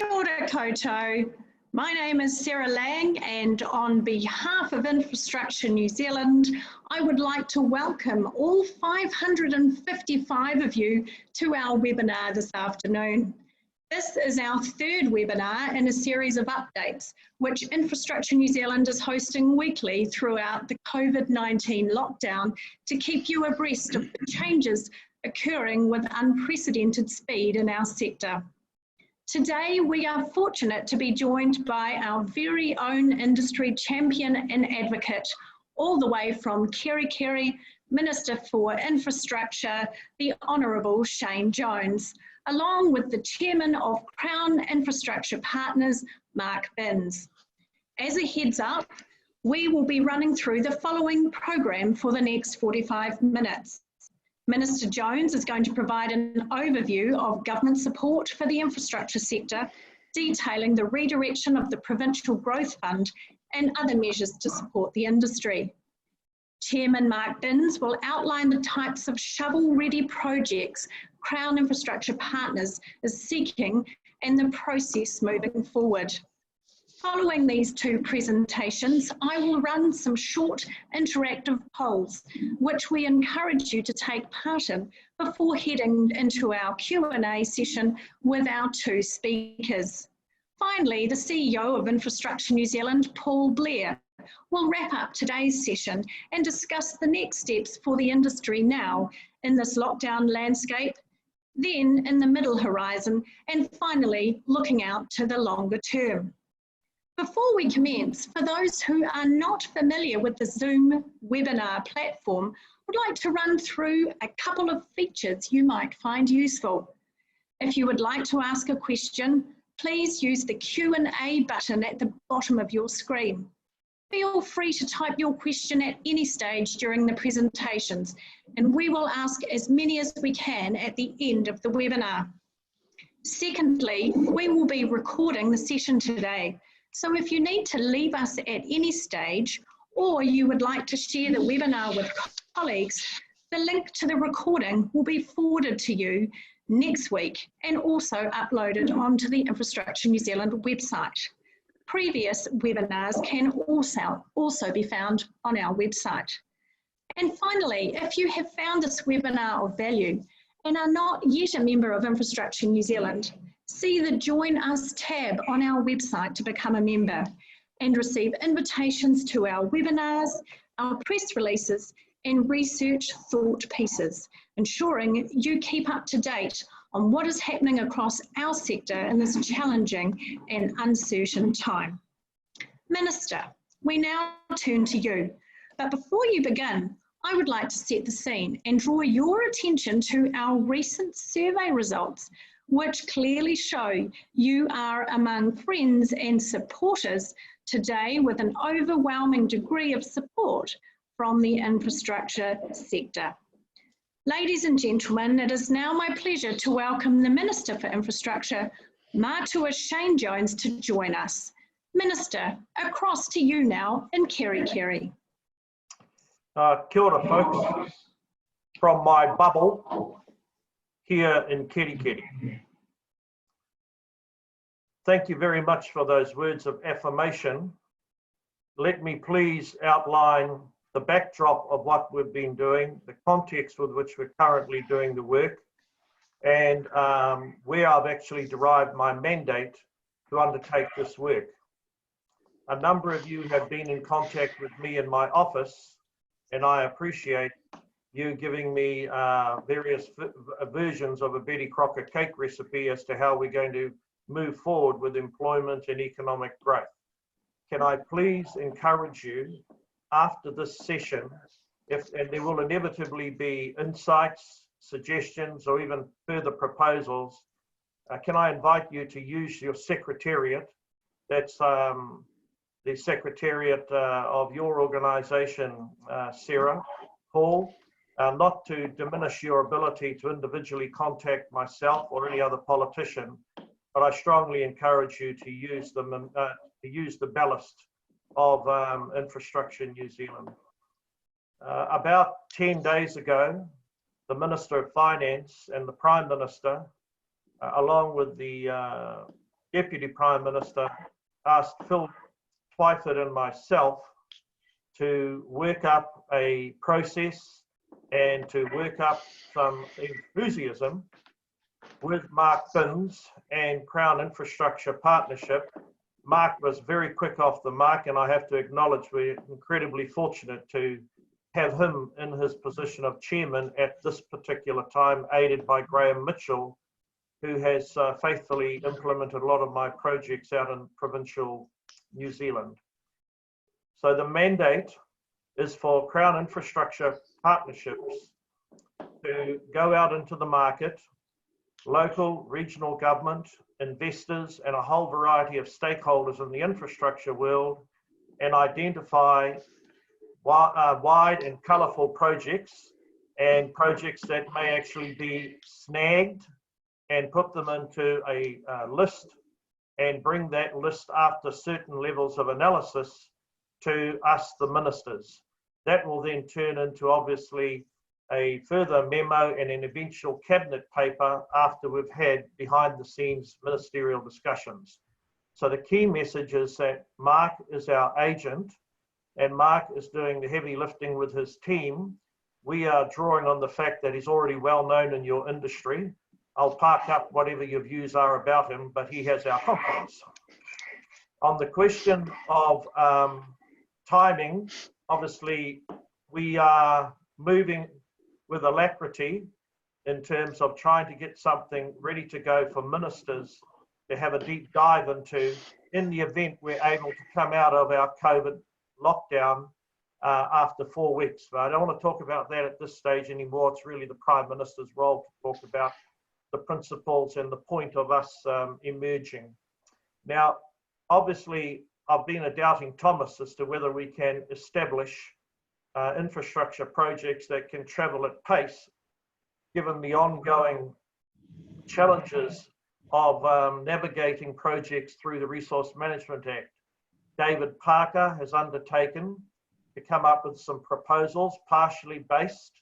Kia ora koutou. My name is Sarah Lang, and on behalf of Infrastructure New Zealand, I would like to welcome all 555 of you to our webinar this afternoon. This is our third webinar in a series of updates, which Infrastructure New Zealand is hosting weekly throughout the COVID-19 lockdown to keep you abreast of the changes occurring with unprecedented speed in our sector. Today, we are fortunate to be joined by our very own industry champion and advocate, all the way from Kerikeri, Minister for Infrastructure, the Honourable Shane Jones, along with the Chairman of Crown Infrastructure Partners, Mark Binns. As a heads up, we will be running through the following program for the next 45 minutes. Minister Jones is going to provide an overview of government support for the infrastructure sector, detailing the redirection of the Provincial Growth Fund and other measures to support the industry. Chairman Mark Binns will outline the types of shovel-ready projects Crown Infrastructure Partners is seeking and the process moving forward. Following these two presentations, I will run some short interactive polls, which we encourage you to take part in before heading into our Q&A session with our two speakers. Finally, the CEO of Infrastructure New Zealand, Paul Blair, will wrap up today's session and discuss the next steps for the industry now in this lockdown landscape, then in the middle horizon, and finally looking out to the longer term. Before we commence, for those who are not familiar with the Zoom webinar platform, I'd like to run through a couple of features you might find useful. If you would like to ask a question, please use the Q&A button at the bottom of your screen. Feel free to type your question at any stage during the presentations, and we will ask as many as we can at the end of the webinar. Secondly, we will be recording the session today. So if you need to leave us at any stage, or you would like to share the webinar with colleagues, the link to the recording will be forwarded to you next week and also uploaded onto the Infrastructure New Zealand website. Previous webinars can also be found on our website. And finally, if you have found this webinar of value and are not yet a member of Infrastructure New Zealand, see the Join Us tab on our website to become a member and receive invitations to our webinars, our press releases, and research thought pieces, ensuring you keep up to date on what is happening across our sector in this challenging and uncertain time. Minister, we now turn to you. But before you begin, I would like to set the scene and draw your attention to our recent survey results, which clearly show you are among friends and supporters today with an overwhelming degree of support from the infrastructure sector. Ladies and gentlemen, it is now my pleasure to welcome the Minister for Infrastructure, Mātua Shane Jones, to join us. Minister, across to you now in Kerikeri. Kia ora, folks, from my bubble here in Kerikeri. Thank you very much for those words of affirmation. Let me please outline the backdrop of what we've been doing, the context with which we're currently doing the work, and where I've actually derived my mandate to undertake this work. A number of you have been in contact with me in my office, and I appreciate you giving me various versions of a Betty Crocker cake recipe as to how we're going to move forward with employment and economic growth. Can I please encourage you after this session, and there will inevitably be insights, suggestions, or even further proposals, can I invite you to use your secretariat? That's the secretariat of your organisation, Sarah, Paul, not to diminish your ability to individually contact myself or any other politician, but I strongly encourage you to use them, to use the ballast of Infrastructure New Zealand. About 10 days ago, the Minister of Finance and the Prime Minister, along with the Deputy Prime Minister asked Phil Twyford and myself to work up a process and to work up some enthusiasm with Mark Binns and Crown Infrastructure Partnership. Mark was very quick off the mark, and I have to acknowledge we're incredibly fortunate to have him in his position of chairman at this particular time, aided by Graham Mitchell, who has faithfully implemented a lot of my projects out in provincial New Zealand. So the mandate is for Crown Infrastructure Partnerships to go out into the market, local, regional government, investors, and a whole variety of stakeholders in the infrastructure world, and identify wide and colourful projects and projects that may actually be snagged and put them into a list and bring that list after certain levels of analysis to us, the ministers. That will then turn into obviously a further memo and an eventual cabinet paper after we've had behind the scenes ministerial discussions. So the key message is that Mark is our agent, and Mark is doing the heavy lifting with his team. We are drawing on the fact that he's already well known in your industry. I'll park up whatever your views are about him, but he has our confidence. On the question of timing, obviously we are moving with alacrity in terms of trying to get something ready to go for ministers to have a deep dive into in the event we're able to come out of our COVID lockdown after 4 weeks. But I don't want to talk about that at this stage anymore. It's really the Prime Minister's role to talk about the principles and the point of us emerging. Now, obviously, I've been a doubting Thomas as to whether we can establish infrastructure projects that can travel at pace, given the ongoing challenges of navigating projects through the Resource Management Act. David Parker has undertaken to come up with some proposals partially based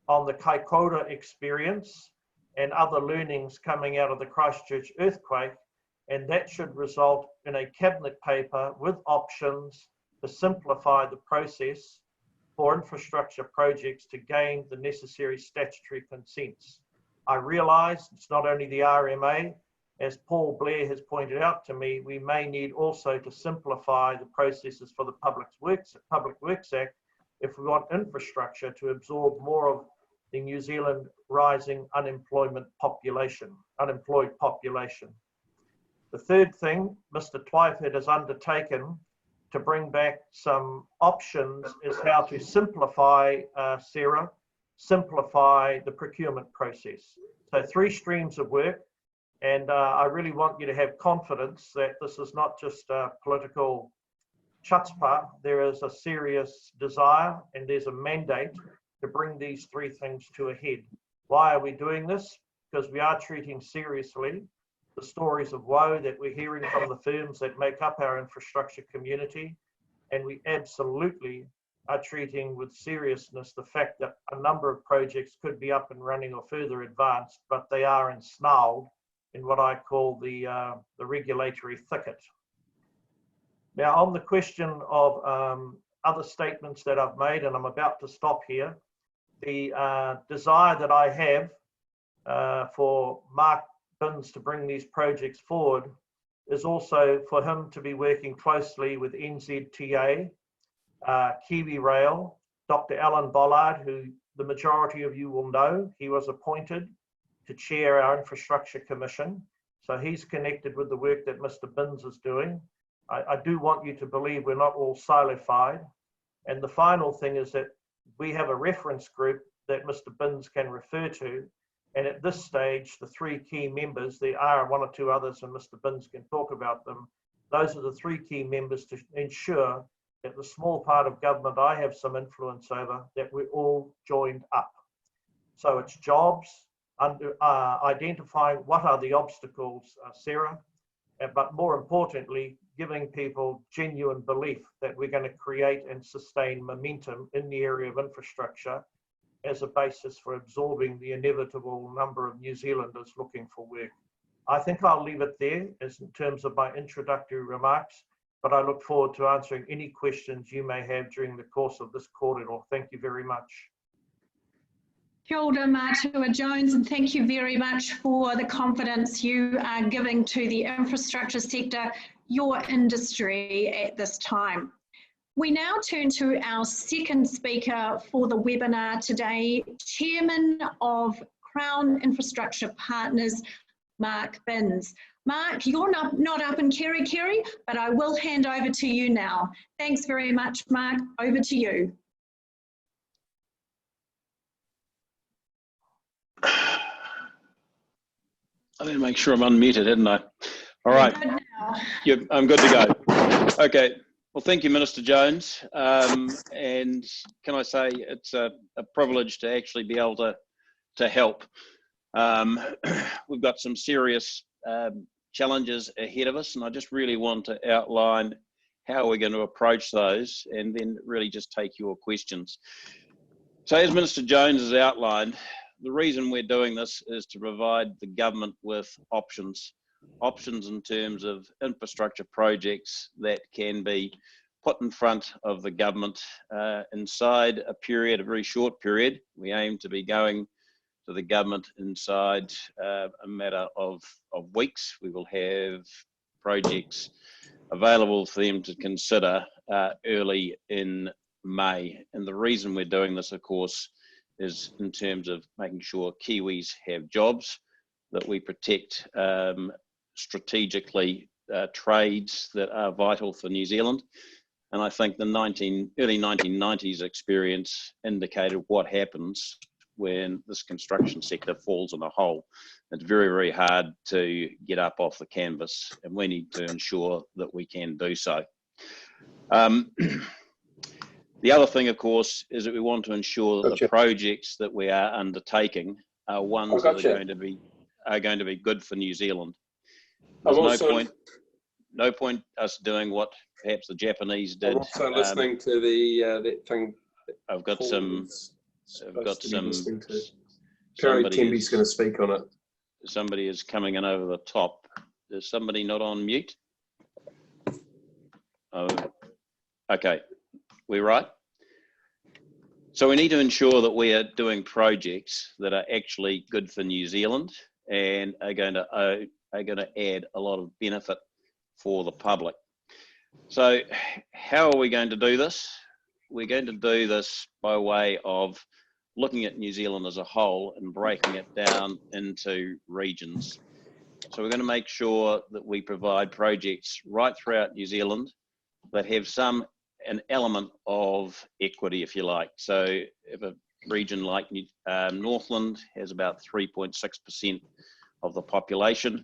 on the Kaikoura experience and other learnings coming out of the Christchurch earthquake, and that should result in a cabinet paper with options to simplify the process for infrastructure projects to gain the necessary statutory consents. I realise it's not only the RMA, as Paul Blair has pointed out to me, we may need also to simplify the processes for the Public Works Act if we want infrastructure to absorb more of the New Zealand rising unemployed population. The third thing Mr. Twyford has undertaken to bring back some options is how to simplify, simplify the procurement process. So 3 streams of work, and I really want you to have confidence that this is not just a political chutzpah. There is a serious desire and there's a mandate to bring these 3 things to a head. Why are we doing this? Because we are treating seriously the stories of woe that we're hearing from the firms that make up our infrastructure community, and we absolutely are treating with seriousness the fact that a number of projects could be up and running or further advanced, but they are ensnarled in what I call the regulatory thicket. Now, on the question of other statements that I've made, and I'm about to stop here, the desire that I have for Mark Binns to bring these projects forward is also for him to be working closely with NZTA, Kiwi Rail, Dr. Alan Bollard, who the majority of you will know. He was appointed to chair our Infrastructure Commission, so he's connected with the work that Mr. Binns is doing. I do want you to believe we're not all silo-fied. And the final thing is that we have a reference group that Mr. Binns can refer to. And at this stage, the 3 key members, there are 1 or 2 others, and Mr. Binns can talk about them. Those are the 3 key members to ensure that the small part of government I have some influence over, that we're all joined up. So it's jobs, identifying what are the obstacles, Sarah, but more importantly, giving people genuine belief that we're going to create and sustain momentum in the area of infrastructure as a basis for absorbing the inevitable number of New Zealanders looking for work. I think I'll leave it there as in terms of my introductory remarks, but I look forward to answering any questions you may have during the course of this corridor. Thank you very much. Kia ora, Matua Jones, and thank you very much for the confidence you are giving to the infrastructure sector, your industry at this time. We now turn to our second speaker for the webinar today, Chairman of Crown Infrastructure Partners, Mark Binns. Mark, you're not up in Kerikeri, but I will hand over to you now. Thanks very much, Mark. Over to you. I didn't make sure I'm unmuted, didn't I? All right. Yep, I'm good to go. Okay. Well, thank you, Minister Jones. And can I say it's a privilege to actually be able to help. We've got some serious challenges ahead of us, and I just really want to outline how we're going to approach those and then really just take your questions. So as Minister Jones has outlined, the reason we're doing this is to provide the government with options in terms of infrastructure projects that can be put in front of the government inside a very short period. We aim to be going to the government inside a matter of weeks. We will have projects available for them to consider early in May. And the reason we're doing this, of course, is in terms of making sure Kiwis have jobs, that we protect strategically trades that are vital for New Zealand. And I think the early 1990s experience indicated what happens when this construction sector falls in a hole. It's very, very hard to get up off the canvas, and we need to ensure that we can do so. The other thing, of course, is that we want to ensure that the projects that we are undertaking are ones that are going to be good for New Zealand. There's no point us doing what perhaps the Japanese did. I'm also listening to that thing. I've got some. Perry Temby's going to speak on it. Somebody is coming in over the top. Is somebody not on mute? Oh, okay. We're right. So we need to ensure that we are doing projects that are actually good for New Zealand and are going to add a lot of benefit for the public. So how are we going to do this? We're going to do this by way of looking at New Zealand as a whole and breaking it down into regions. So we're going to make sure that we provide projects right throughout New Zealand that have an element of equity, if you like. So if a region like Northland has about 3.6% of the population,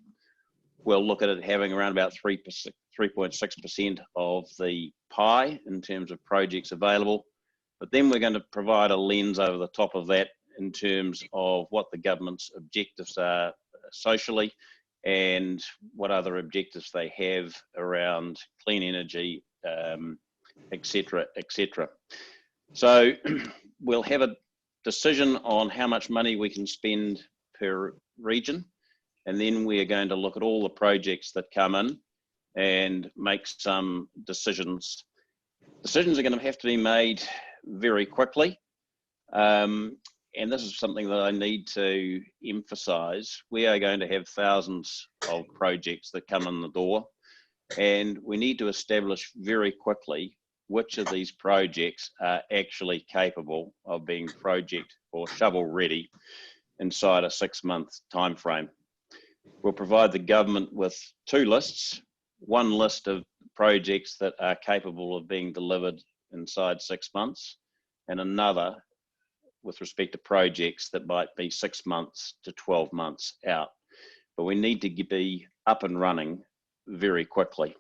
we'll look at it having around about 3.6% of the pie in terms of projects available. But then we're going to provide a lens over the top of that in terms of what the government's objectives are socially and what other objectives they have around clean energy, etc., etc. So we'll have a decision on how much money we can spend per region, and then we are going to look at all the projects that come in and make some decisions. Decisions are going to have to be made very quickly, and this is something that I need to emphasize. We are going to have thousands of projects that come in the door, and we need to establish very quickly which of these projects are actually capable of being project or shovel ready inside a 6-month time frame. We'll provide the government with 2 lists, one list of projects that are capable of being delivered inside 6 months, and another with respect to projects that might be 6 months to 12 months out. But we need to be up and running very quickly.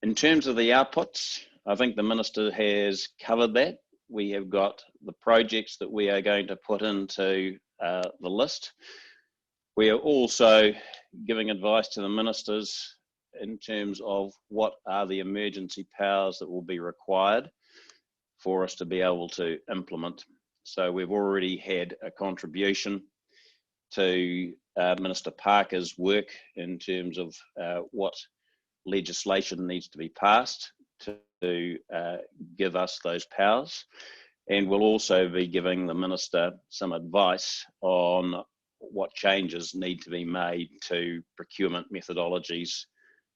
In terms of the outputs, I think the Minister has covered that. We have got the projects that we are going to put into the list. We are also giving advice to the ministers in terms of what are the emergency powers that will be required for us to be able to implement. So we've already had a contribution to Minister Parker's work in terms of what legislation needs to be passed to give us those powers. And we'll also be giving the Minister some advice on what changes need to be made to procurement methodologies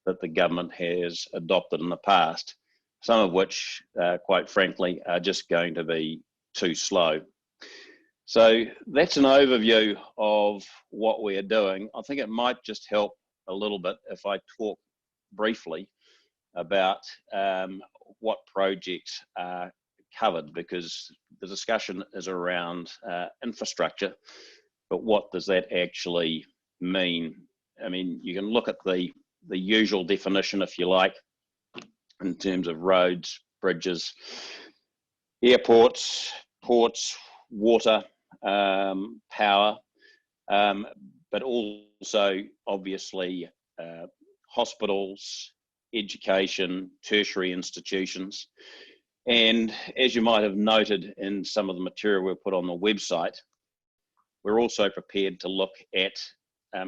that the government has adopted in the past, some of which, quite frankly, are just going to be too slow. So that's an overview of what we are doing. I think it might just help a little bit if I talk briefly about what projects are covered, because the discussion is around infrastructure, but what does that actually mean? I mean, you can look at the usual definition, if you like, in terms of roads, bridges, airports, ports, water, power, but also obviously hospitals, education, tertiary institutions. And as you might have noted in some of the material we put on the website, we're also prepared to look at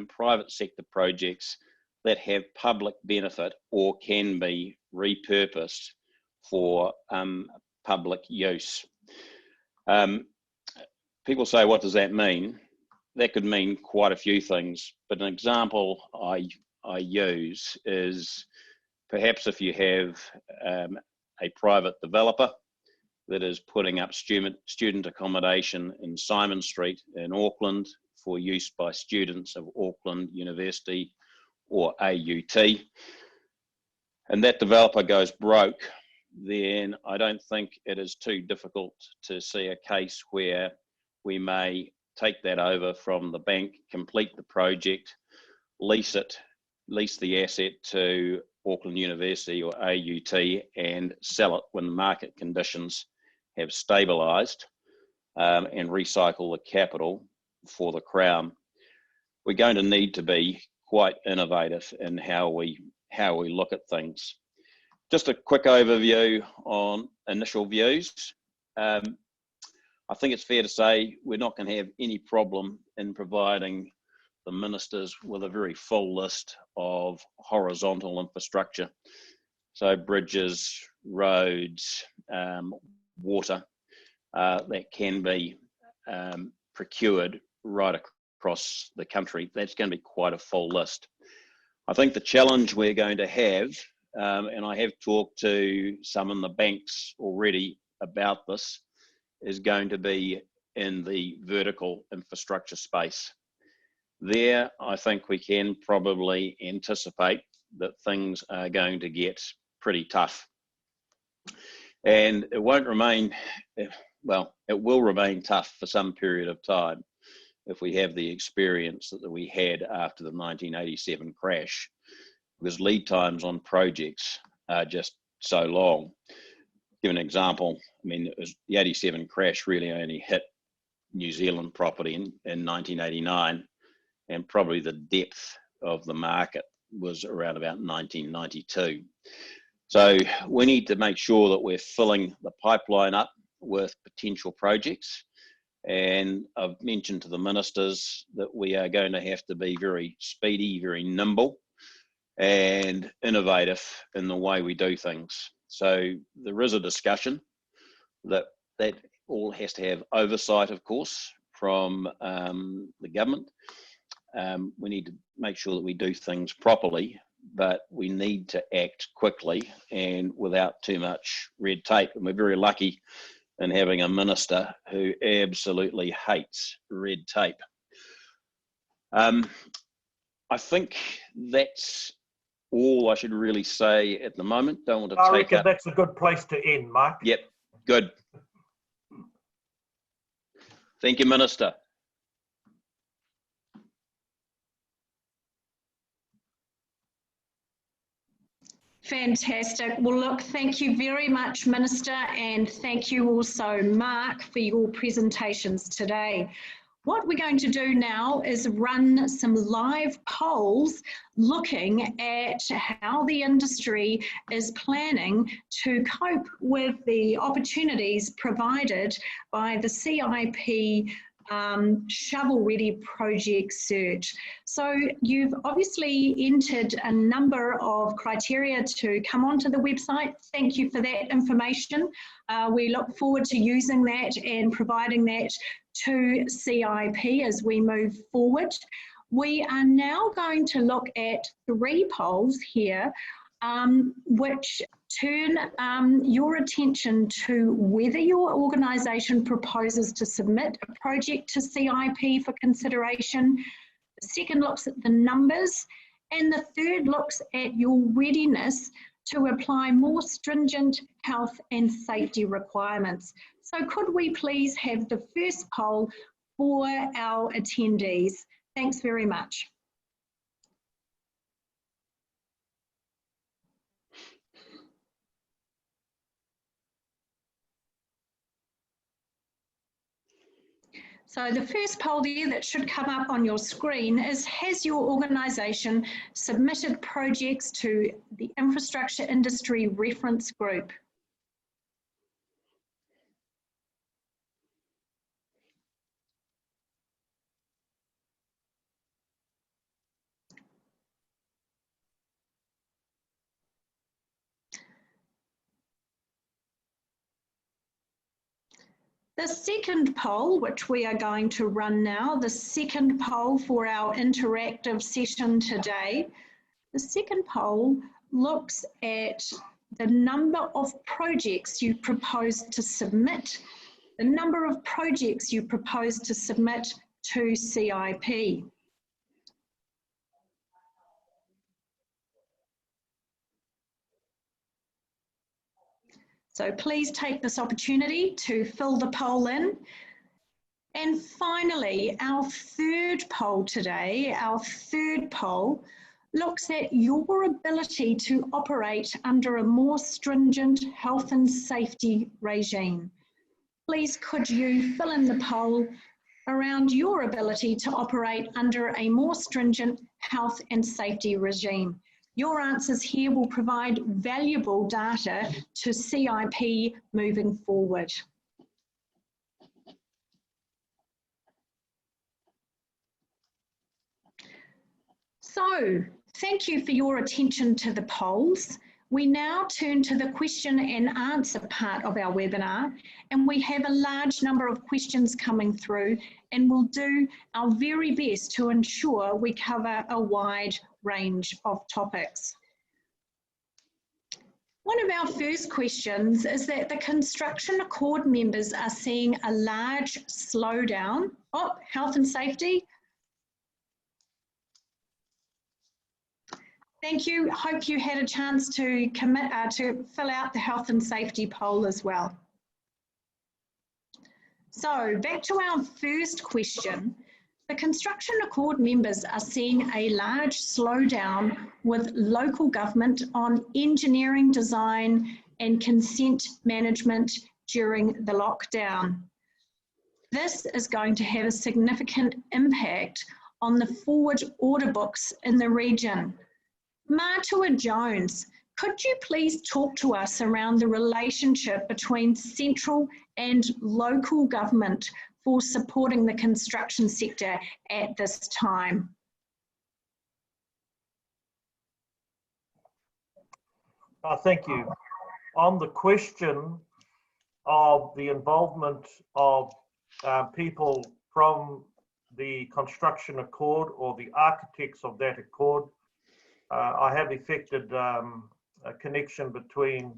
private sector projects that have public benefit or can be repurposed for public use. People say, what does that mean? That could mean quite a few things, but an example I use is perhaps if you have a private developer that is putting up student accommodation in Simon Street in Auckland for use by students of Auckland University or AUT, and that developer goes broke, then I don't think it is too difficult to see a case where we may take that over from the bank, complete the project, lease the asset to Auckland University or AUT and sell it when the market conditions have stabilised, and recycle the capital for the Crown. We're going to need to be quite innovative in how we look at things. Just a quick overview on initial views. I think it's fair to say we're not going to have any problem in providing the ministers with a very full list of horizontal infrastructure. So bridges, roads, water, that can be procured right across the country. That's going to be quite a full list. I think the challenge we're going to have, and I have talked to some in the banks already about this, is going to be in the vertical infrastructure space. There, I think we can probably anticipate that things are going to get pretty tough. And it won't remain, well, it will remain tough for some period of time if we have the experience that we had after the 1987 crash, because lead times on projects are just so long. Give an example, I mean, the 87 crash really only hit New Zealand property in 1989, and probably the depth of the market was around about 1992. So we need to make sure that we're filling the pipeline up with potential projects. And I've mentioned to the ministers that we are going to have to be very speedy, very nimble and innovative in the way we do things. So there is a discussion that all has to have oversight, of course, from the government. We need to make sure that we do things properly, but we need to act quickly and without too much red tape. And we're very lucky in having a minister who absolutely hates red tape. I think that's all I should really say at the moment. Don't want to I take reckon up. that's a good place to end, Mark. Yep, good. Thank you, Minister. Fantastic. Well, look, thank you very much, Minister, and thank you also, Mark, for your presentations today. What we're going to do now is run some live polls looking at how the industry is planning to cope with the opportunities provided by the CIP shovel-ready project search. So you've obviously entered a number of criteria to come onto the website. Thank you for that information. We look forward to using that and providing that to CIP as we move forward. We are now going to look at 3 polls here, which turn your attention to whether your organisation proposes to submit a project to CIP for consideration. The second looks at the numbers, and the third looks at your readiness to apply more stringent health and safety requirements. So could we please have the first poll for our attendees? Thanks very much. So the first poll there that should come up on your screen is, has your organisation submitted projects to the Infrastructure Industry Reference Group? The second poll, which we are going to run now, the second poll for our interactive session today, the second poll looks at the number of projects you propose to submit, the number of projects you propose to submit to CIP. So please take this opportunity to fill the poll in. And finally, our third poll today, looks at your ability to operate under a more stringent health and safety regime. Please could you fill in the poll around your ability to operate under a more stringent health and safety regime. Your answers here will provide valuable data to CIP moving forward. So, thank you for your attention to the polls. We now turn to the question and answer part of our webinar, and we have a large number of questions coming through, and we'll do our very best to ensure we cover a wide range of topics. One of our first questions is that the Construction Accord members are seeing a large slowdown. Oh, health and safety. Thank you. Hope you had a chance to commit to fill out the health and safety poll as well. So back to our first question. The Construction Accord members are seeing a large slowdown with local government on engineering design and consent management during the lockdown. This is going to have a significant impact on the forward order books in the region. Matua Jones, could you please talk to us around the relationship between central and local government for supporting the construction sector at this time? Thank you. On the question of the involvement of people from the Construction Accord or the architects of that accord, I have effected a connection between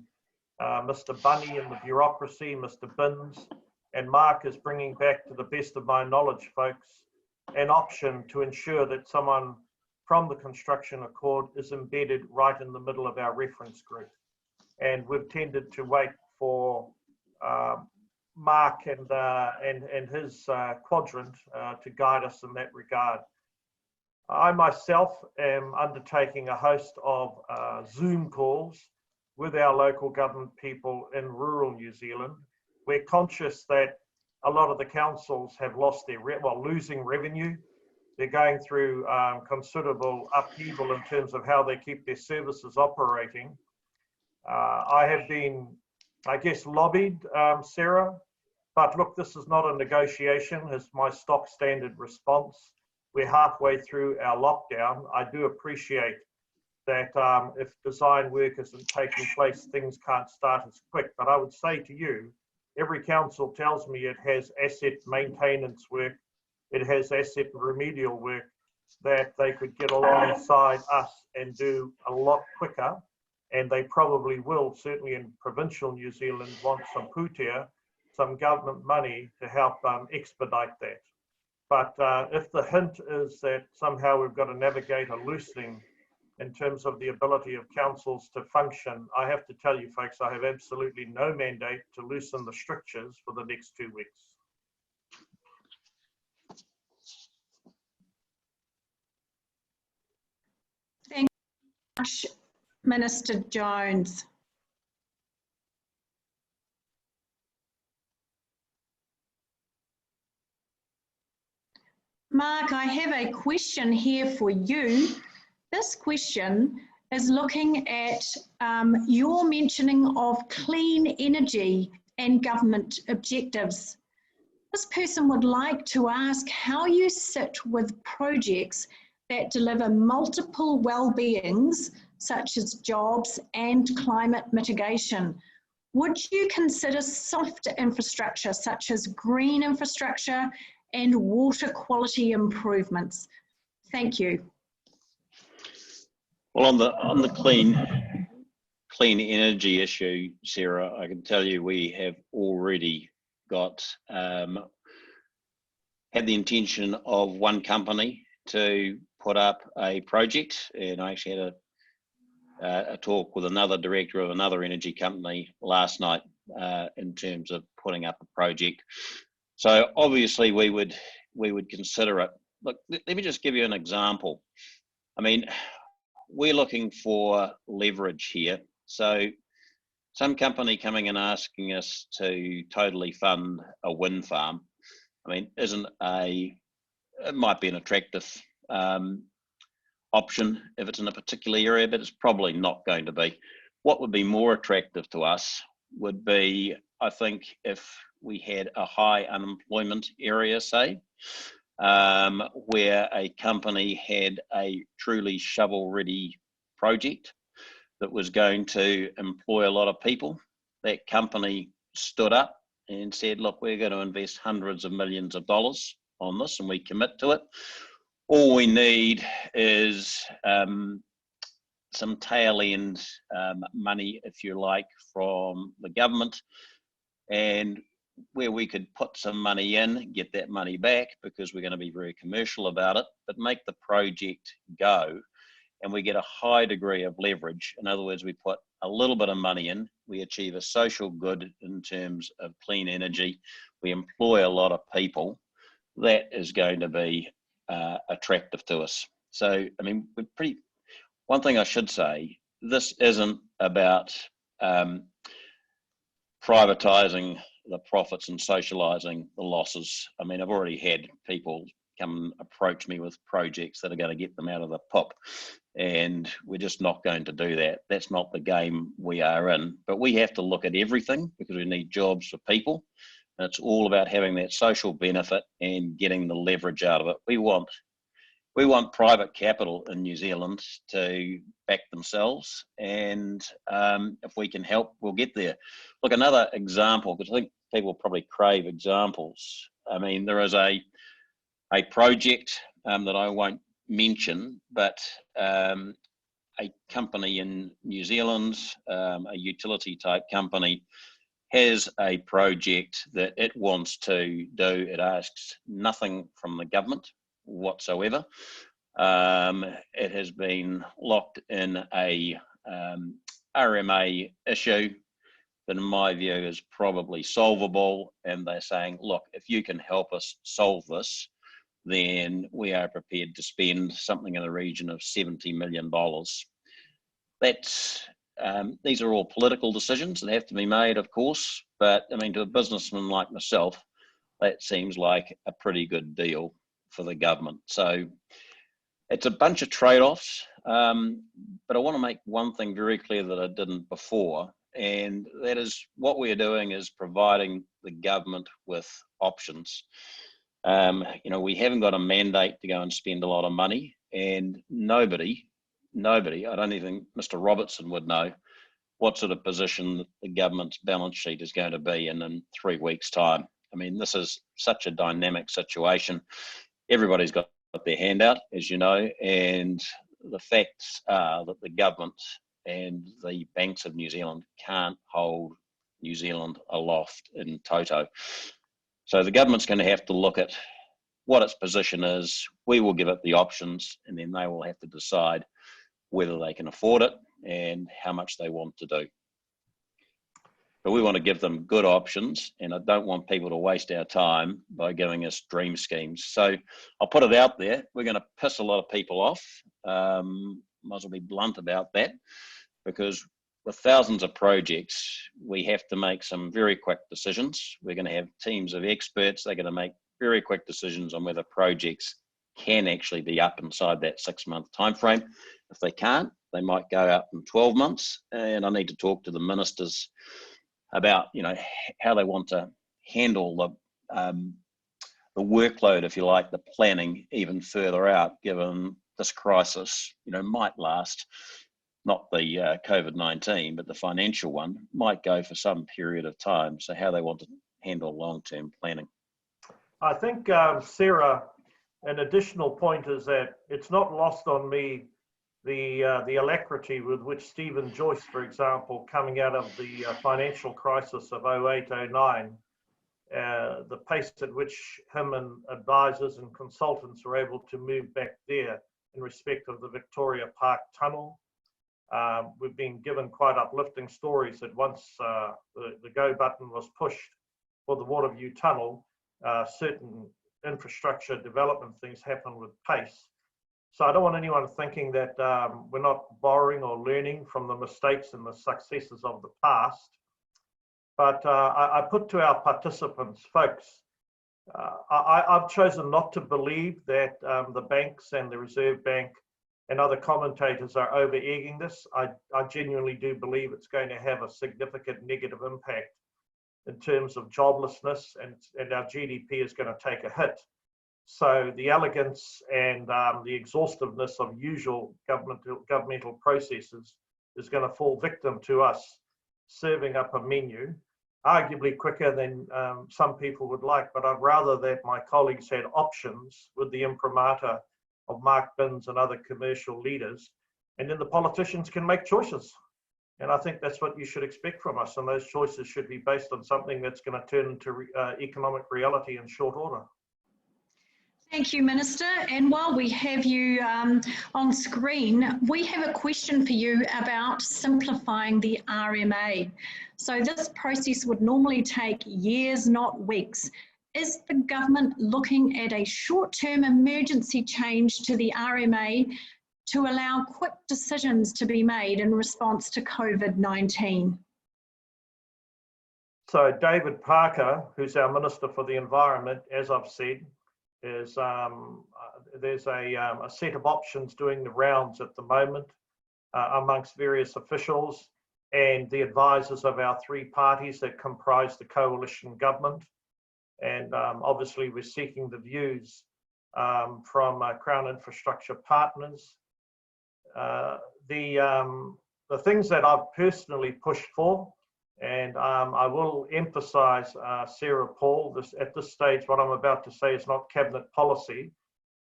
Mr. Bunny and the bureaucracy, Mr. Binns, and Mark is bringing back, to the best of my knowledge, folks, an option to ensure that someone from the Construction Accord is embedded right in the middle of our reference group. And we've tended to wait for Mark and his quadrant to guide us in that regard. I myself am undertaking a host of Zoom calls with our local government people in rural New Zealand. We're conscious that a lot of the councils have lost their, losing revenue. They're going through considerable upheaval in terms of how they keep their services operating. I have been, I guess, lobbied, Sarah, But look, this is not a negotiation, it's my stock standard response. We're halfway through our lockdown. I do appreciate that if design work isn't taking place, things can't start as quick. But I would say to you, every council tells me it has asset maintenance work, it has asset remedial work that they could get alongside us and do a lot quicker. And they probably will, certainly in provincial New Zealand, want some pūtea, some government money to help expedite that. But if the hint is that somehow we've got to navigate a loosening in terms of the ability of councils to function, I have to tell you folks, I have absolutely no mandate to loosen the strictures for the next 2 weeks. Thank you much, Minister Jones. Mark, I have a question here for you. This question is looking at your mentioning of clean energy and government objectives. This person would like to ask how you sit with projects that deliver multiple well-beings, such as jobs and climate mitigation. Would you consider soft infrastructure, such as green infrastructure and water quality improvements? Thank you. Well, on the clean energy issue, Sarah, I can tell you we have already got had the intention of one company to put up a project, and I actually had a talk with another director of another energy company last night in terms of putting up a project. So obviously we would consider it. Look, let me just give you an example. I mean, we're looking for leverage here. So some company coming and asking us to totally fund a wind farm, I mean, it might be an attractive option if it's in a particular area, but it's probably not going to be. What would be more attractive to us would be, I think, if we had a high unemployment area, say, where a company had a truly shovel-ready project that was going to employ a lot of people. That company stood up and said, look, we're going to invest hundreds of millions of dollars on this and we commit to it. All we need is some tail end money, if you like, from the government, and where we could put some money in, get that money back, because we're going to be very commercial about it, but make the project go, and we get a high degree of leverage. In other words, we put a little bit of money in, we achieve a social good in terms of clean energy, we employ a lot of people. That is going to be attractive to us. So, I mean, one thing I should say, this isn't about privatising the profits and socialising the losses. I mean, I've already had people come and approach me with projects that are going to get them out of the pop, and we're just not going to do that. That's not the game we are in. But we have to look at everything because we need jobs for people. And it's all about having that social benefit and getting the leverage out of it. We want private capital in New Zealand to back themselves, and if we can help, we'll get there. Look, another example, because I think people probably crave examples. I mean, there is a project that I won't mention, but a company in New Zealand, a utility type company, has a project that it wants to do. It asks nothing from the government whatsoever. It has been locked in a RMA issue that in my view is probably solvable, and they're saying, look, if you can help us solve this, then we are prepared to spend something in the region of $70 million. These are all political decisions that have to be made, of course, but I mean, to a businessman like myself, that seems like a pretty good deal for the government. So it's a bunch of trade-offs, but I want to make one thing very clear that I didn't before. and that is what we're doing is providing the government with options. You know, we haven't got a mandate to go and spend a lot of money, and nobody, I don't even think Mr. Robertson would know what sort of position the government's balance sheet is going to be in 3 weeks' time. I mean, this is such a dynamic situation. Everybody's got their hand out, as you know, and the facts are that the government and the banks of New Zealand can't hold New Zealand aloft in toto. So the government's going to have to look at what its position is. We will give it the options, and then they will have to decide whether they can afford it and how much they want to do. But we want to give them good options, and I don't want people to waste our time by giving us dream schemes. So I'll put it out there. We're going to piss a lot of people off. Might as well be blunt about that, because with thousands of projects, we have to make some very quick decisions. We're going to have teams of experts. They're going to make very quick decisions on whether projects can actually be up inside that 6-month time frame. If they can't, they might go out in 12 months. And I need to talk to the ministers about, you know, how they want to handle the workload, if you like, the planning even further out, given this crisis, you know, might last. Not the COVID-19, but the financial one might go for some period of time. So how they want to handle long-term planning. I think, Sarah, an additional point is that it's not lost on me the alacrity with which Stephen Joyce, for example, coming out of the financial crisis of 08-09, the pace at which him and advisors and consultants were able to move back there in respect of the Victoria Park Tunnel. We've been given quite uplifting stories that once the go button was pushed for the Waterview Tunnel, certain infrastructure development things happen with pace. So I don't want anyone thinking that we're not borrowing or learning from the mistakes and the successes of the past. But I put to our participants, folks, I've chosen not to believe that the banks and the Reserve Bank and other commentators are over-egging this. I genuinely do believe it's going to have a significant negative impact in terms of joblessness, and our GDP is going to take a hit. So the elegance and the exhaustiveness of usual governmental processes is going to fall victim to us serving up a menu, arguably quicker than some people would like, but I'd rather that my colleagues had options with the imprimatur of Mark Binns and other commercial leaders, and then the politicians can make choices. And I think that's what you should expect from us, and those choices should be based on something that's going to turn into economic reality in short order. Thank you, Minister. And while we have you on screen, we have a question for you about simplifying the RMA. So this process would normally take years, not weeks. Is the government looking at a short-term emergency change to the RMA to allow quick decisions to be made in response to COVID-19? So David Parker, who's our Minister for the Environment, as I've said, is there's a set of options doing the rounds at the moment amongst various officials and the advisors of our 3 parties that comprise the coalition government. And obviously we're seeking the views from Crown Infrastructure Partners. The things that I've personally pushed for, and I will emphasise, Sarah Paul, at this stage what I'm about to say is not cabinet policy,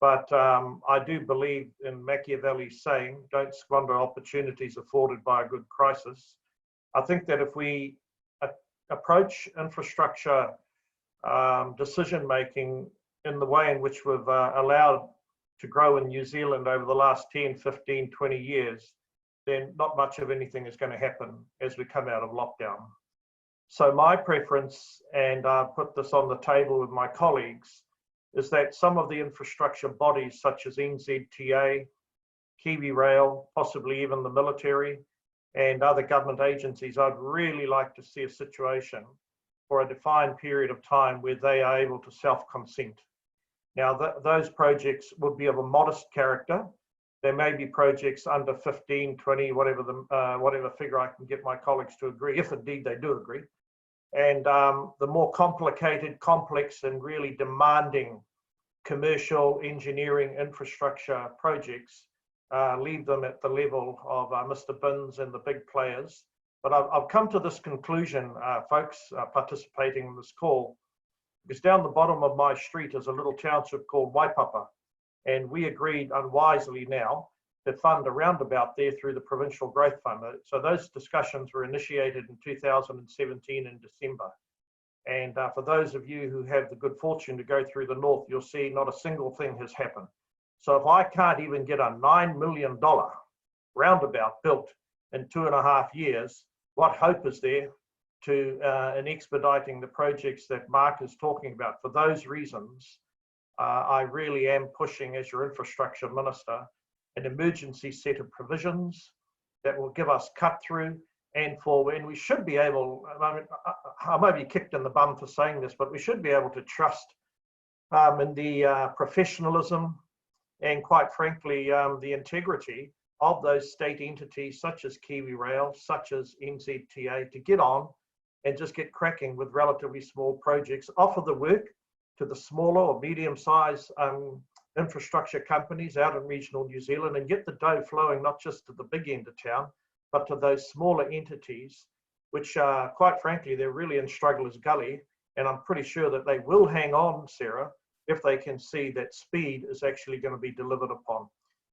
but I do believe in Machiavelli's saying, don't squander opportunities afforded by a good crisis. I think that if we approach infrastructure decision making in the way in which we've allowed to grow in New Zealand over the last 10, 15, 20 years, then not much of anything is going to happen as we come out of lockdown. So my preference, and I put this on the table with my colleagues, is that some of the infrastructure bodies such as NZTA, Kiwi Rail, possibly even the military and other government agencies, I'd really like to see a situation for a defined period of time where they are able to self-consent. Now, those projects would be of a modest character. There may be projects under 15, 20, whatever figure I can get my colleagues to agree, if indeed they do agree. And the more complicated, complex, and really demanding commercial engineering infrastructure projects, leave them at the level of Mr. Binns and the big players. But I've come to this conclusion, folks participating in this call, because down the bottom of my street is a little township called Waipapa, and we agreed unwisely now to fund a roundabout there through the Provincial Growth Fund. So those discussions were initiated in 2017 in December. And for those of you who have the good fortune to go through the north, you'll see not a single thing has happened. So if I can't even get a $9 million roundabout built in 2.5 years, what hope is there to in expediting the projects that Mark is talking about? For those reasons, I really am pushing, as your infrastructure minister, an emergency set of provisions that will give us cut through and forward. And we should be able, I may be kicked in the bum for saying this, but we should be able to trust in the professionalism and, quite frankly, the integrity of those state entities such as Kiwi Rail, such as NZTA, to get on and just get cracking with relatively small projects, offer the work to the smaller or medium-sized infrastructure companies out in regional New Zealand, and get the dough flowing not just to the big end of town, but to those smaller entities, which quite frankly, they're really in struggler's gully. And I'm pretty sure that they will hang on, Sarah, if they can see that speed is actually going to be delivered upon.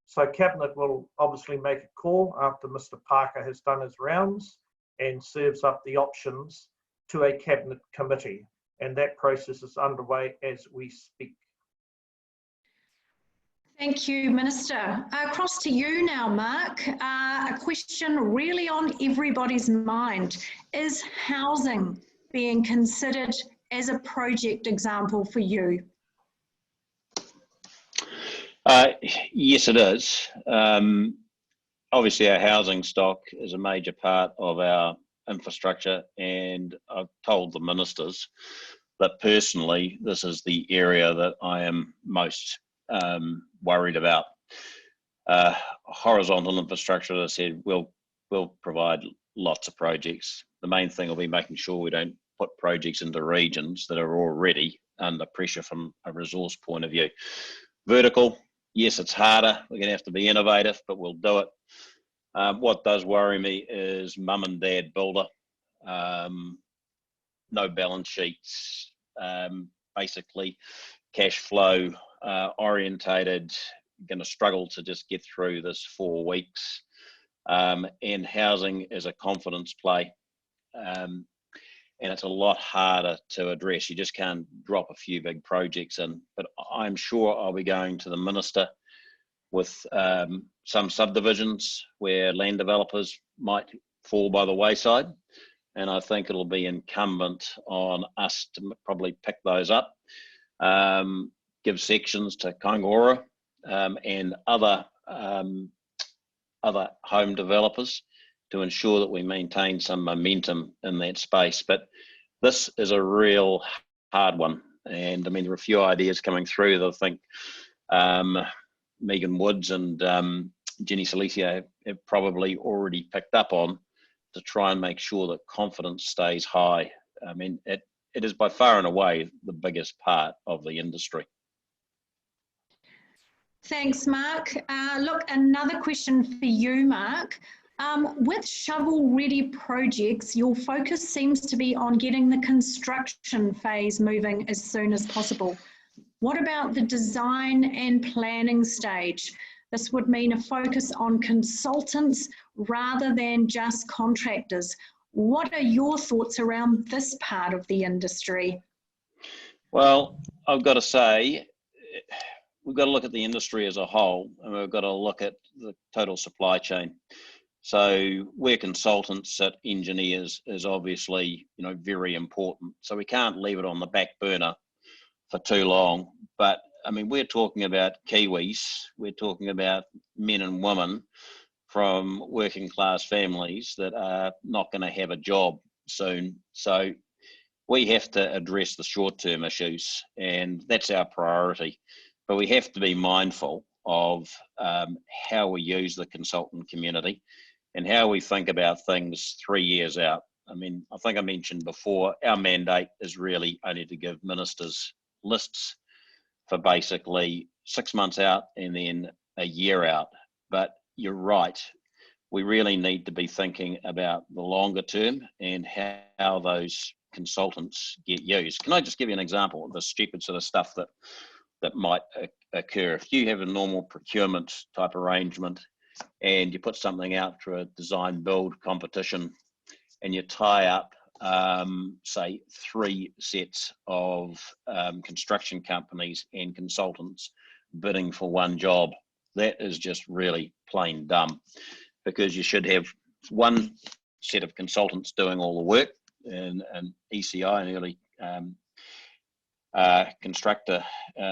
So Cabinet will obviously make a call after Mr. Parker has done his rounds and serves up the options to a Cabinet committee. And that process is underway as we speak. Thank you, Minister. Across to you now, Mark. A question really on everybody's mind. Is housing being considered as a project example for you? Yes, it is. Obviously, our housing stock is a major part of our infrastructure, and I've told the ministers that personally, this is the area that I am most worried about. Horizontal infrastructure, as I said, will provide lots of projects. The main thing will be making sure we don't put projects into regions that are already under pressure from a resource point of view. Vertical, yes, it's harder. We're going to have to be innovative, but we'll do it. What does worry me is mum and dad builder, no balance sheets, basically cash flow orientated, going to struggle to just get through this 4 weeks. And housing is a confidence play. And it's a lot harder to address. You just can't drop a few big projects in. But I'm sure I'll be going to the minister with some subdivisions where land developers might fall by the wayside. And I think it'll be incumbent on us to probably pick those up, give sections to Kaingora and other home developers to ensure that we maintain some momentum in that space. But this is a real hard one. And I mean, there are a few ideas coming through that I think Megan Woods and Jenny Salicio have probably already picked up on, to try and make sure that confidence stays high. I mean, it is by far and away the biggest part of the industry. Thanks, Mark. Look, another question for you, Mark. With shovel-ready projects, your focus seems to be on getting the construction phase moving as soon as possible. What about the design and planning stage? This would mean a focus on consultants rather than just contractors. What are your thoughts around this part of the industry? Well, I've got to say, we've got to look at the industry as a whole, and we've got to look at the total supply chain. So where consultants sit, engineers, is obviously, you know, very important. So we can't leave it on the back burner for too long. But I mean, we're talking about Kiwis, we're talking about men and women from working class families that are not going to have a job soon. So we have to address the short-term issues, and that's our priority. But we have to be mindful of how we use the consultant community and how we think about things 3 years out. I mean, I think I mentioned before, our mandate is really only to give ministers lists for basically 6 months out and then a year out. But you're right, we really need to be thinking about the longer term and how those consultants get used. Can I just give you an example of the stupid sort of stuff that might occur? If you have a normal procurement type arrangement and you put something out for a design build competition and you tie up, say, 3 sets of construction companies and consultants bidding for one job, that is just really plain dumb, because you should have one set of consultants doing all the work in an ECI, an early constructor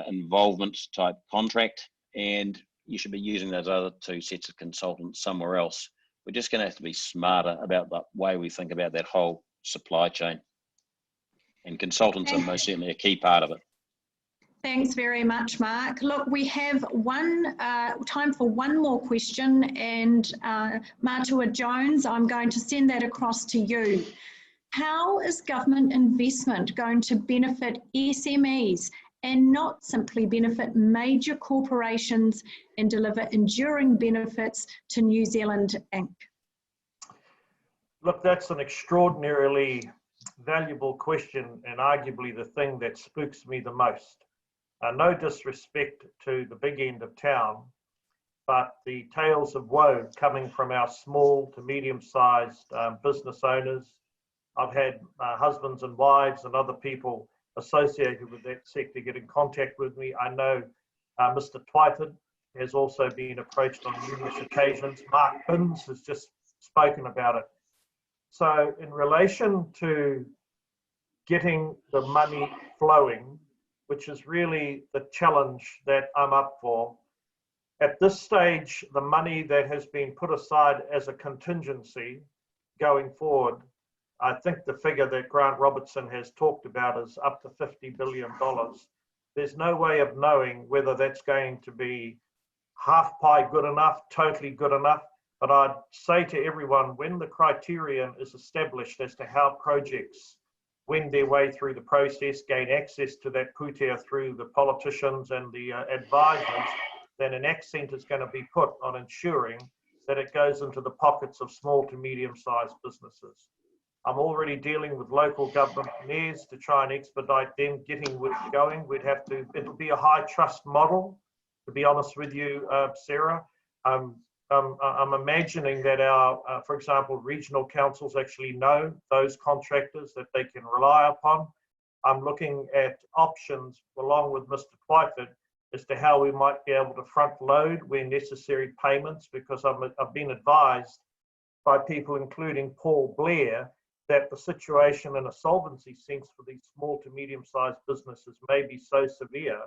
involvement type contract, and you should be using those other 2 sets of consultants somewhere else. We're just going to have to be smarter about the way we think about that whole supply chain. And consultants are most certainly a key part of it. Thanks very much, Mark. Look, we have time for one more question, and Matua Jones, I'm going to send that across to you. How is government investment going to benefit SMEs and not simply benefit major corporations and deliver enduring benefits to New Zealand Inc? Look, that's an extraordinarily valuable question, and arguably the thing that spooks me the most. No disrespect to the big end of town, but the tales of woe coming from our small to medium-sized business owners. I've had husbands and wives and other people associated with that sector get in contact with me. I know Mr. Twyford has also been approached on numerous occasions. Mark Binns has just spoken about it. So in relation to getting the money flowing, which is really the challenge that I'm up for, at this stage, the money that has been put aside as a contingency going forward, I think the figure that Grant Robertson has talked about is up to $50 billion. There's no way of knowing whether that's going to be half pie good enough, totally good enough. But I'd say to everyone, when the criterion is established as to how projects wend their way through the process, gain access to that putea through the politicians and the advisors, then an accent is going to be put on ensuring that it goes into the pockets of small to medium-sized businesses. I'm already dealing with local government mayors to try and expedite them getting work going. It'll be a high trust model, to be honest with you, Sarah. I'm imagining that our, for example, regional councils actually know those contractors that they can rely upon. I'm looking at options along with Mr. Twyford as to how we might be able to front load where necessary payments, because I've been advised by people, including Paul Blair, that the situation in a solvency sense for these small to medium-sized businesses may be so severe,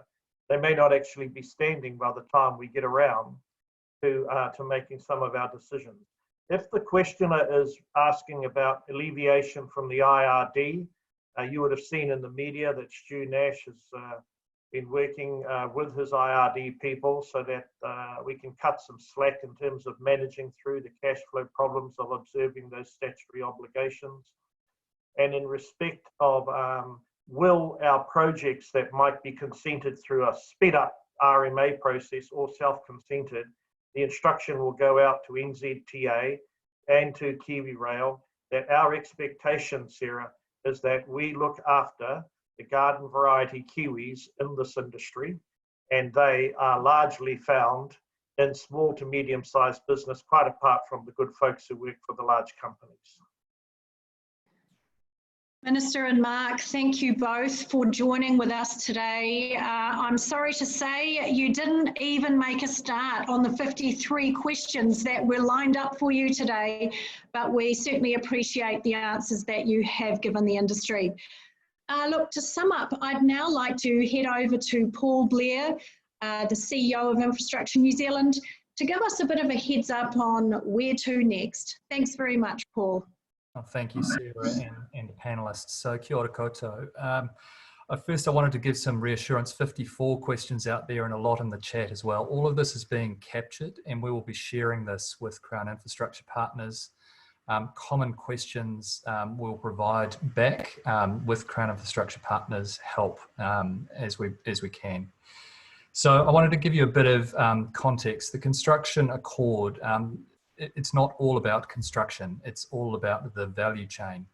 they may not actually be standing by the time we get around to making some of our decisions. If the questioner is asking about alleviation from the IRD, you would have seen in the media that Stu Nash has been working with his IRD people so that we can cut some slack in terms of managing through the cash flow problems of observing those statutory obligations. And in respect of will our projects that might be consented through a sped up RMA process or self-consented, the instruction will go out to NZTA and to Kiwi Rail that our expectation, Sarah, is that we look after the garden variety kiwis in this industry, and they are largely found in small to medium-sized business, quite apart from the good folks who work for the large companies. Minister and Mark, thank you both for joining with us today. I'm sorry to say you didn't even make a start on the 53 questions that were lined up for you today, but we certainly appreciate the answers that you have given the industry. Look, to sum up, I'd now like to head over to Paul Blair, the CEO of Infrastructure New Zealand, to give us a bit of a heads up on where to next. Thanks very much, Paul. Oh, thank you, Sarah, and the panelists. So kia ora koutou. First, I wanted to give some reassurance. 54 questions out there and a lot in the chat as well. All of this is being captured, and we will be sharing this with Crown Infrastructure Partners. Common questions we'll provide back with Crown Infrastructure Partners help as we can. So I wanted to give you a bit of context. The construction accord, it's not all about construction, it's all about the value chain.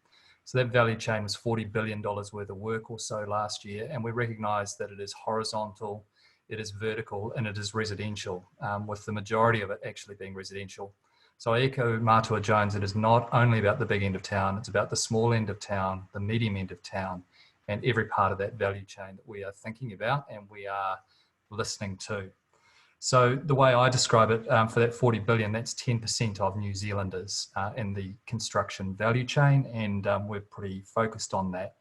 So that value chain was $40 billion worth of work or so last year, and we recognise that it is horizontal, it is vertical, and it is residential, with the majority of it actually being residential. So I echo Matua Jones, it is not only about the big end of town, it's about the small end of town, the medium end of town, and every part of that value chain that we are thinking about and we are listening to. So the way I describe it, for that 40 billion, that's 10% of New Zealanders in the construction value chain, and we're pretty focused on that.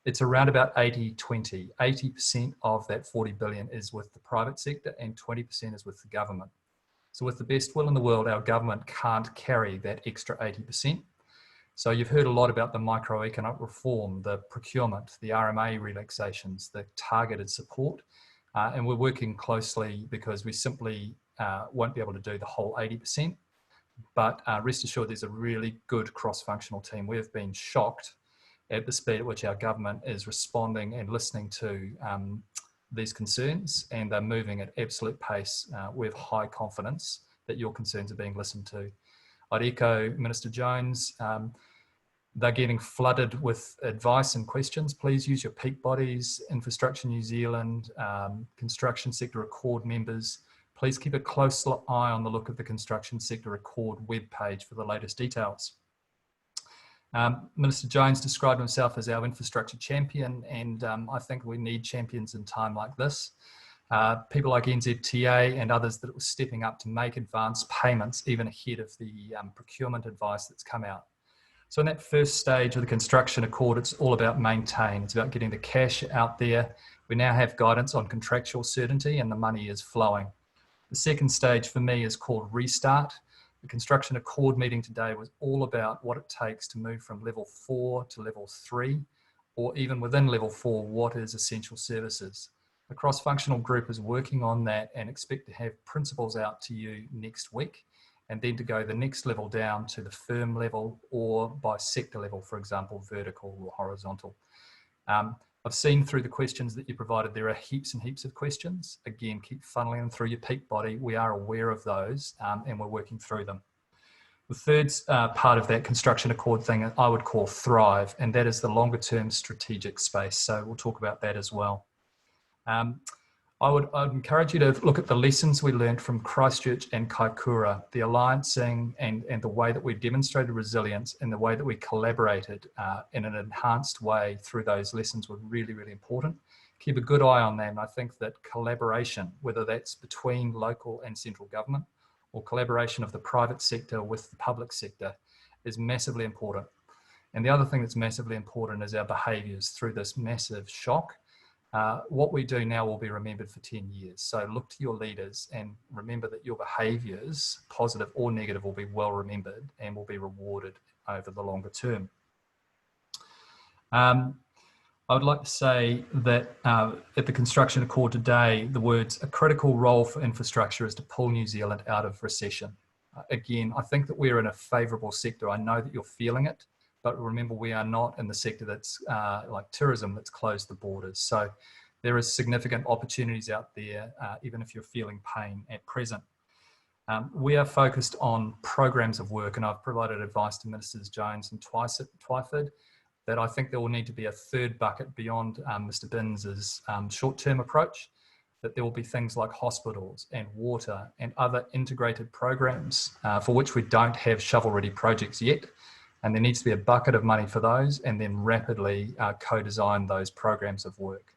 It's around about 80-20. 80% of that 40 billion is with the private sector and 20% is with the government. So with the best will in the world, our government can't carry that extra 80%. So you've heard a lot about the microeconomic reform, the procurement, the RMA relaxations, the targeted support. And we're working closely because we simply won't be able to do the whole 80%, but rest assured there's a really good cross-functional team. We've been shocked at the speed at which our government is responding and listening to these concerns, and they're moving at absolute pace. We have high confidence that your concerns are being listened to. I'd echo Minister Jones. They're getting flooded with advice and questions. Please use your peak bodies, Infrastructure New Zealand, Construction Sector Accord members. Please keep a close eye on the look of the Construction Sector Accord webpage for the latest details. Minister Jones described himself as our infrastructure champion, and I think we need champions in time like this. People like NZTA and others that were stepping up to make advance payments even ahead of the procurement advice that's come out. So in that first stage of the construction accord, it's all about maintain. It's about getting the cash out there. We now have guidance on contractual certainty and the money is flowing. The second stage for me is called restart. The construction accord meeting today was all about what it takes to move from level 4 to level 3, or even within level 4, what is essential services. The cross-functional group is working on that and expect to have principles out to you next week, and then to go the next level down to the firm level or by sector level, for example, vertical or horizontal. I've seen through the questions that you provided, there are heaps and heaps of questions. Again, keep funneling them through your peak body. We are aware of those and we're working through them. The third part of that construction accord thing I would call thrive, and that is the longer term strategic space. So we'll talk about that as well. I'd encourage you to look at the lessons we learned from Christchurch and Kaikoura, the alliancing and the way that we demonstrated resilience and the way that we collaborated in an enhanced way through those lessons were really, really important. Keep a good eye on them. I think that collaboration, whether that's between local and central government or collaboration of the private sector with the public sector, is massively important. And the other thing that's massively important is our behaviours through this massive shock. What we do now will be remembered for 10 years. So look to your leaders and remember that your behaviours, positive or negative, will be well remembered and will be rewarded over the longer term. I would like to say that at the construction accord today, the words "a critical role for infrastructure is to pull New Zealand out of recession." Again, I think that we're in a favourable sector. I know that you're feeling it. But remember, we are not in the sector that's like tourism that's closed the borders. So there is significant opportunities out there, even if you're feeling pain at present. We are focused on programs of work, and I've provided advice to Ministers Jones and Twyford that I think there will need to be a third bucket beyond Mr Binns's short-term approach, that there will be things like hospitals and water and other integrated programs for which we don't have shovel-ready projects yet. And there needs to be a bucket of money for those and then rapidly co-design those programs of work.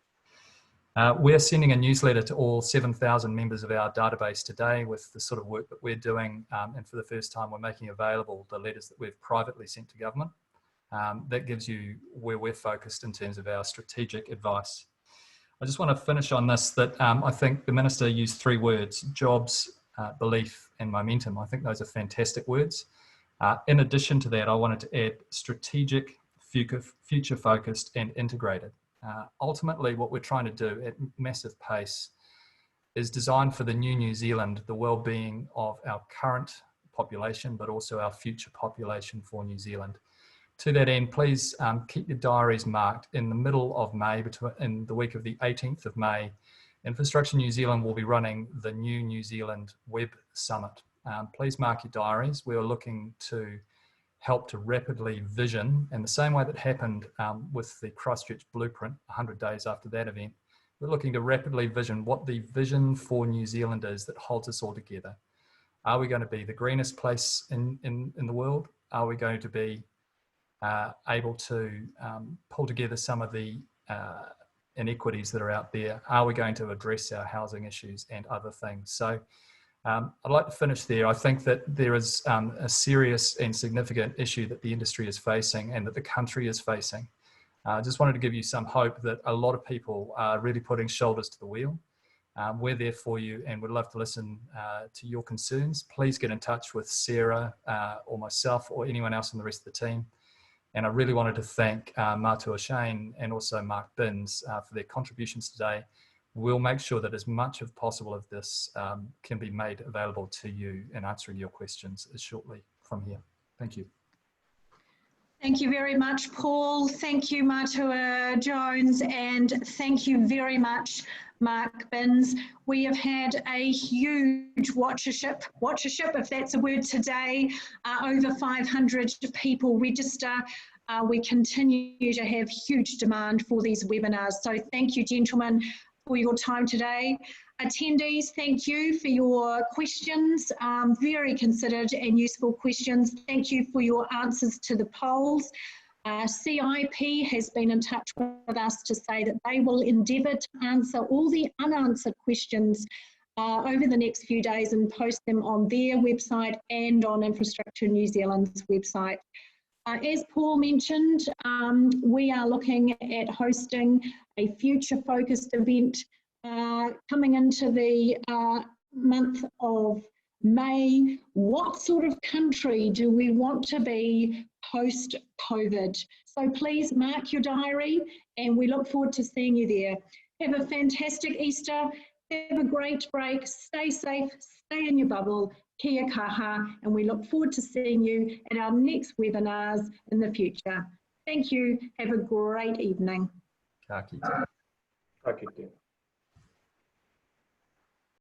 We're sending a newsletter to all 7,000 members of our database today with the sort of work that we're doing. And for the first time, we're making available the letters that we've privately sent to government. That gives you where we're focused in terms of our strategic advice. I just want to finish on this, that I think the Minister used 3 words: jobs, belief and momentum. I think those are fantastic words. In addition to that, I wanted to add strategic, future-focused and integrated. Ultimately, what we're trying to do at massive pace is designed for the new New Zealand, the well-being of our current population, but also our future population for New Zealand. To that end, please keep your diaries marked. In the middle of May, in the week of the 18th of May, Infrastructure New Zealand will be running the new New Zealand Web Summit. Please mark your diaries. We are looking to help to rapidly vision, in the same way that happened with the Christchurch Blueprint 100 days after that event. We're looking to rapidly vision what the vision for New Zealand is that holds us all together. Are we going to be the greenest place in the world? Are we going to be able to pull together some of the inequities that are out there? Are we going to address our housing issues and other things? So I'd like to finish there. I think that there is a serious and significant issue that the industry is facing and that the country is facing. I just wanted to give you some hope that a lot of people are really putting shoulders to the wheel. We're there for you and would love to listen to your concerns. Please get in touch with Sarah or myself or anyone else in the rest of the team. And I really wanted to thank Matua Shane and also Mark Binns for their contributions today. We'll make sure that as much as possible of this can be made available to you in answering your questions shortly from here. Thank you. Thank you very much, Paul. Thank you, Matua Jones, and thank you very much, Mark Binns. We have had a huge watchership, if that's a word today, over 500 people register. We continue to have huge demand for these webinars. So thank you, gentlemen, for your time today. Attendees, thank you for your questions, very considered and useful questions. Thank you for your answers to the polls. CIP has been in touch with us to say that they will endeavour to answer all the unanswered questions over the next few days and post them on their website and on Infrastructure New Zealand's website. As Paul mentioned, we are looking at hosting a future-focused event coming into the month of May. What sort of country do we want to be post-COVID? So please mark your diary and we look forward to seeing you there. Have a fantastic Easter, have a great break, stay safe, stay in your bubble, kia kaha, and we look forward to seeing you at our next webinars in the future. Thank you, have a great evening. Ka kite. Ka kite.